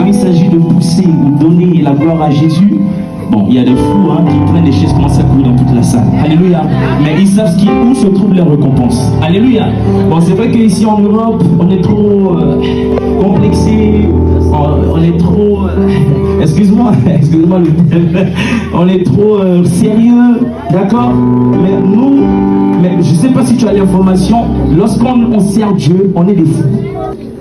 il s'agit de pousser, de donner la gloire à Jésus, bon, il y a des fous qui prennent des chaises, commencent à courir dans toute la salle. Alléluia. Mais ils savent où se trouvent les récompenses. Alléluia. Bon, c'est vrai qu'ici en Europe, on est trop complexé, on est trop... excuse-moi le terme. On est trop sérieux, d'accord? Mais je ne sais pas si tu as l'information, lorsqu'on sert Dieu, on est des fous.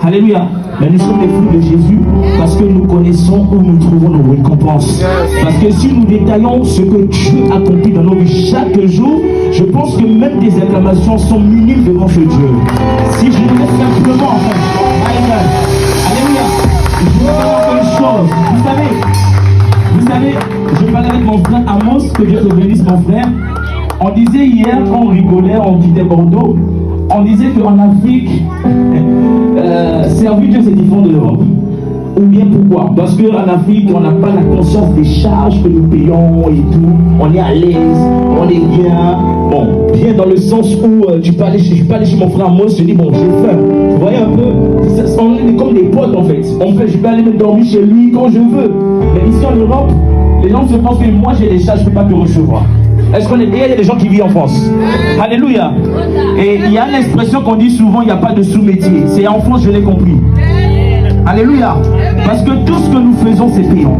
Alléluia. Mais nous sommes les fous de Jésus parce que nous connaissons où nous trouvons nos récompenses. Parce que si nous détaillons ce que Dieu accomplit dans nos vies chaque jour, je pense que même des acclamations sont minimes devant ce Dieu. Si je laisse simplement, alléluia, je vais faire une chose. Vous savez, je parlais avec mon frère Amos, que Dieu te bénisse mon frère. On disait hier, quand on rigolait, on quittait Bordeaux, on disait qu'en Afrique, servir Dieu c'est différent de l'Europe. Ou bien pourquoi? Parce qu'en Afrique, on n'a pas la conscience des charges que nous payons et tout. On est à l'aise, on est bien. Bon, bien dans le sens où je peux aller chez mon frère Amos, je dis bon, j'ai faim. Vous voyez un peu, on est comme des potes en fait. Je peux aller me dormir chez lui quand je veux. Mais ici en Europe, les gens se pensent que moi j'ai des charges, je ne peux pas te recevoir. Est-ce qu'on est... Il y a des gens qui vivent en France. Alléluia. Et il y a une expression qu'on dit souvent, il n'y a pas de sous-métier. C'est en France, je l'ai compris. Alléluia. Parce que tout ce que nous faisons, c'est payant.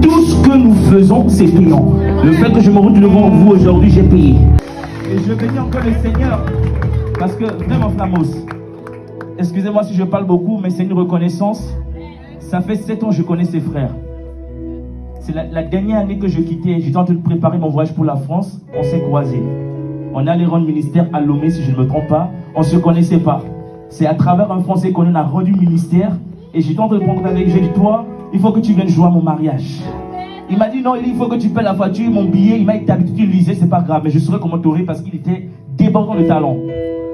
Tout ce que nous faisons, c'est payant. Le fait que je me retrouve devant vous aujourd'hui, j'ai payé. Et je bénis encore le Seigneur. Parce que, vraiment, Flamos, excusez-moi si je parle beaucoup, mais c'est une reconnaissance. Ça fait 7 ans que je connais ses frères. C'est la dernière année que je quittais, j'étais en train de préparer mon voyage pour la France, on s'est croisés. On allait rendre ministère à Lomé, si je ne me trompe pas, on ne se connaissait pas. C'est à travers un Français qu'on a rendu ministère, et j'étais en train de prendre avec lui, j'ai dit, toi, il faut que tu viennes jouer à mon mariage. Il m'a dit, non, il faut que tu paies la voiture, mon billet, il m'a dit, d'habitude, tu lisais, c'est pas grave, mais je saurais comment t'aurais parce qu'il était débordant de talent.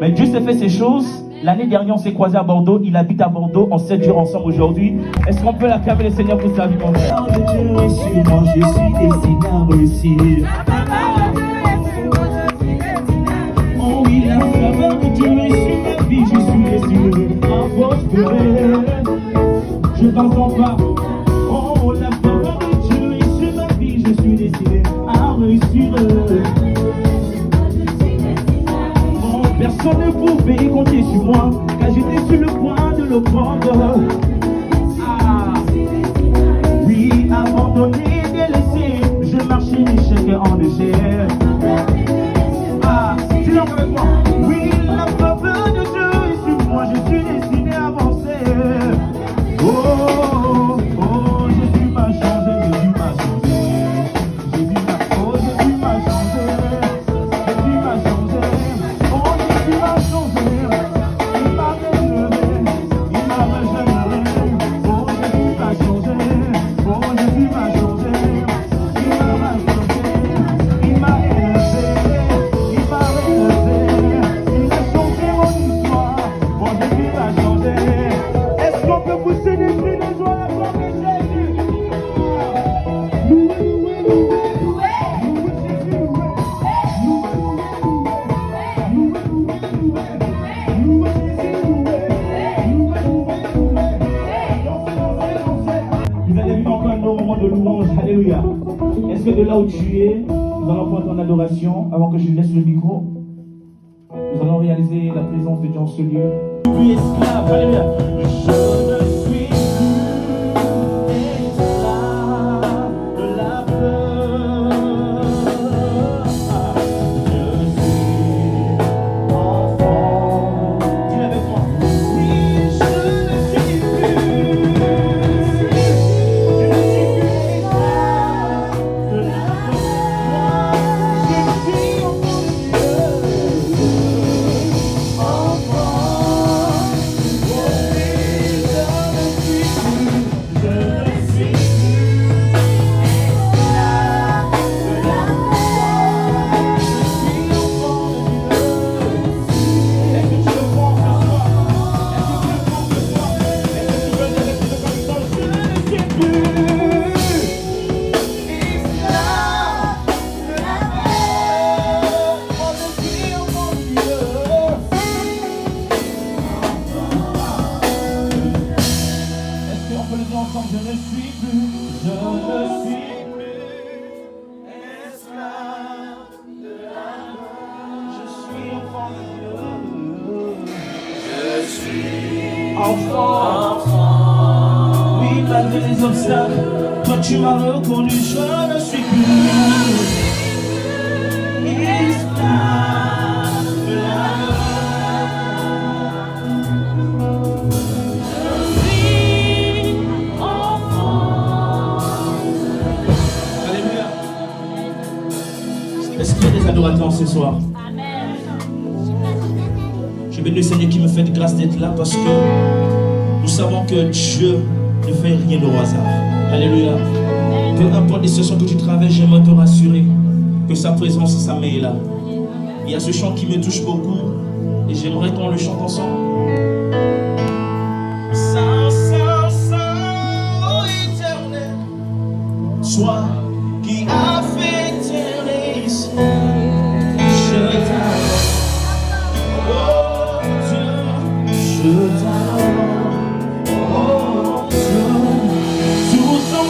Mais Dieu s'est fait ces choses. L'année dernière, on s'est croisés à Bordeaux. Il habite à Bordeaux. On s'est dur ensemble aujourd'hui. Est-ce qu'on peut l'acclamer le Seigneur pour sa vie, mon frère? Je suis destiné à réussir. Oh oui, la faveur de Dieu est sur ma vie. Je suis destiné à prospérer. Je n'entends pas. Oh, la faveur de Dieu est sur ma vie. Je suis destiné à réussir. Personne ne pouvait compter sur moi, car j'étais sur le point de le prendre. Oui, abandonné, délaissé, je marchais d'échec en déchet. Tu l'as avec moi? Oui, la faveur de Dieu est sur moi, je suis destiné à avancer. Oh, Jésus m'a changé, Jésus m'a changé. Jésus m'a changé. Jésus m'a changé. Il m'a changé, il m'a régénéré, il m'a régénéré. Oh Jésus m'a changé, oh Jésus m'a changé, il m'a élevé, il m'a relevé, il a changé mon histoire. Oh Jésus m'a changé. Est-ce qu'on peut pousser des cris de joie à la gloire de Jésus? Vous allez vivre encore un autre moment de louange. Alléluia. Est-ce que de là où tu es, nous allons prendre ton adoration avant que je laisse le micro? Nous allons réaliser la présence de Dieu en ce lieu. Je suis esclave. Alléluia. Je ne suis plus esclave de la peur. Je suis enfant. Dis-le avec moi. Oui, je ne suis plus. enfant, je ne suis plus esclave de la loi. Je suis enfant de Dieu. Je suis enfant. Oui, malgré les obstacles, toi tu m'as reconnu, je ne suis plus esclave de la loi. Est-ce qu'il y a des adorateurs ce soir? Amen. Je bénis le Seigneur qui me fait de grâce d'être là parce que nous savons que Dieu ne fait rien au hasard. Alléluia. Peu importe les situations que tu traverses, j'aimerais te rassurer que sa présence et sa main est là. Il y a ce chant qui me touche beaucoup et j'aimerais qu'on le chante ensemble. Saint, Saint, Saint, ô éternel, sois qui a fait terre ici. Je t'adore, oh Dieu, je t'adore, oh Dieu. Tout en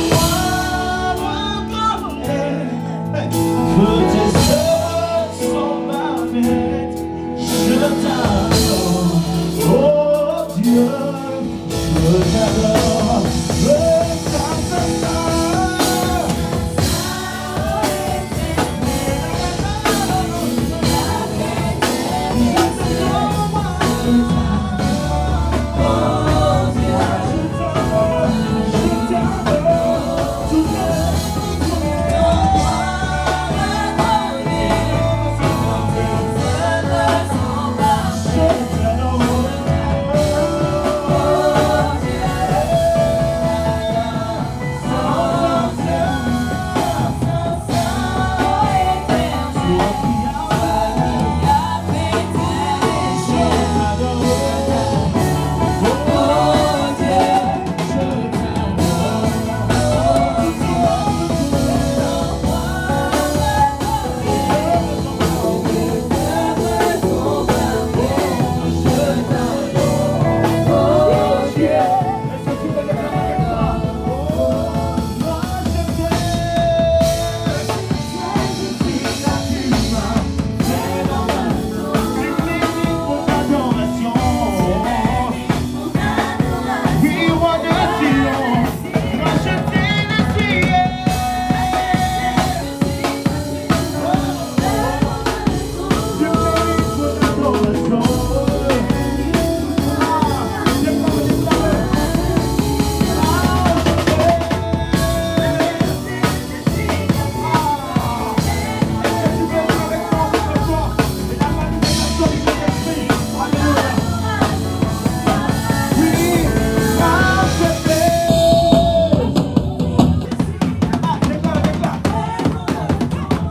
moi reconnaît que tes œuvres sont parfaites. Je t'adore, oh Dieu, je t'adore.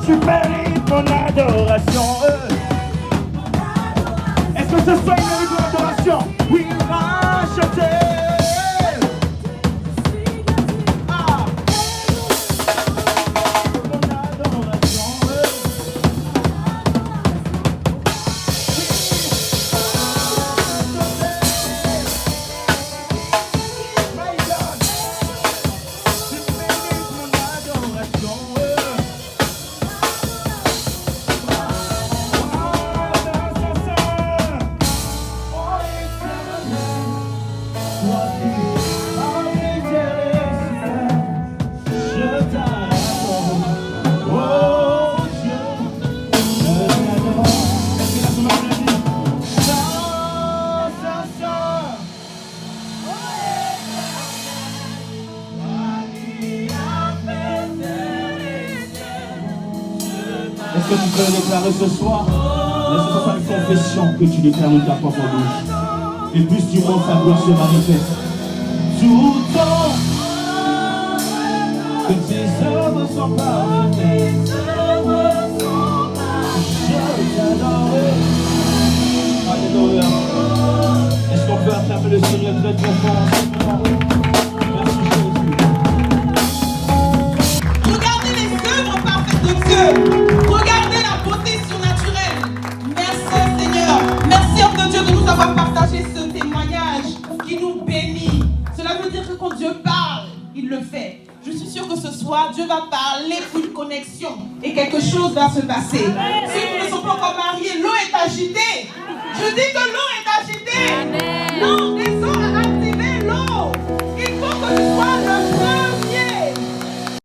Tu mérites mon adoration. Est-ce que ce soir il mérite mon adoration? Oui, racheté. Est-ce que tu peux le déclarer ce soir? Laisse-moi faire une confession que tu déclares de ta propre bouche. Et plus tu montes, sa gloire se manifeste. Tout le temps que tes œuvres sont parfaites, je t'adore. Alléluia. Est-ce qu'on peut acclamer le Seigneur très très fort en ce moment? Merci Jésus. Regardez les œuvres parfaites de Dieu. Regardez la beauté surnaturelle. Merci Seigneur. Merci homme de Dieu de nous avoir partagé ce témoignage qui nous bénit. Cela veut dire que quand Dieu parle, il le fait. Je suis sûre que ce soir, Dieu va parler pour une connexion et quelque chose va se passer. Ceux qui ne sont pas encore mariés, l'eau est agitée.